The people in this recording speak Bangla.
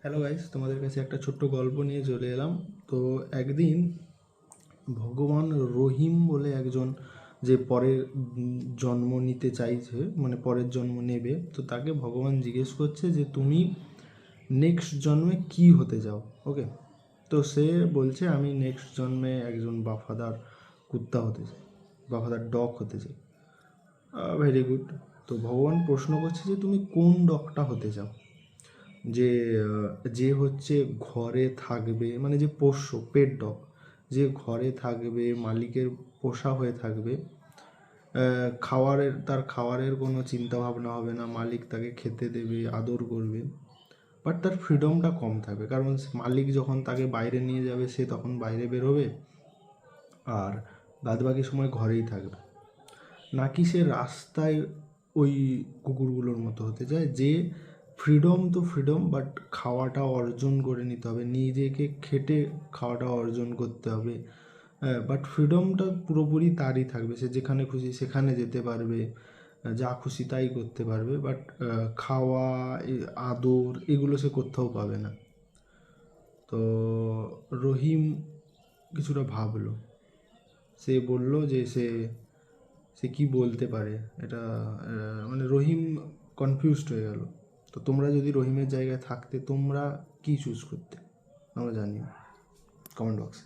হ্যালো গাইস, তোমাদের কাছে একটা ছোট্ট গল্প নিয়ে চলে এলাম। তো একদিন ভগবান রহিম বলে একজন, যে পরের জন্ম নিতে চাইছে, মানে পরের জন্ম নেবে, তো তাকে ভগবান জিজ্ঞেস করছে যে তুমি নেক্সট জন্মে কি হতে চাও। ওকে, তো সে বলছে আমি নেক্সট জন্মে একজন বাফাদার কুত্তা হতে চাই, বাফাদার ডগ হতে চাই। Very good. তো ভগবান প্রশ্ন করছে যে তুমি কোন ডগটা হতে চাও, যে যে হচ্ছে ঘরে থাকবে, মানে যে পোষ্য পেট ডগ, যে ঘরে থাকবে, মালিকের পোষা হয়ে থাকবে, তার খাওয়ারের কোনো চিন্তা ভাবনা হবে না, মালিক তাকে খেতে দেবে, আদর করবে, বাট তার ফ্রিডমটা কম থাকবে, কারণ মালিক যখন তাকে বাইরে নিয়ে যাবে সে তখন বাইরে বেরোবে, আর বাদবাকি সময় ঘরেই থাকবে। নাকি সে রাস্তায় ওই কুকুরগুলোর মতো হতে চায়, যে ফ্রিডম তো ফ্রিডম, বাট খাওয়াটা অর্জন করে নিতে হবে, নিজেকে খেটে খাওয়াটা অর্জন করতে হবে, বাট ফ্রিডমটা পুরোপুরি তারই থাকবে, সে যেখানে খুশি সেখানে যেতে পারবে, যা খুশি তাই করতে পারবে, বাট খাওয়া, আদর, এগুলো সে কোথাও পাবে না। তো রহিম কিছুটা ভাবলো, সে বলল যে সে সে কী বলতে পারে এটা, মানে রহিম কনফিউজড হয়ে গেল। তো তোমরা যদি রহিমের জায়গায় থাকতে তোমরা কী চুজ করতে, আমরা জানি কমেন্ট বক্সে।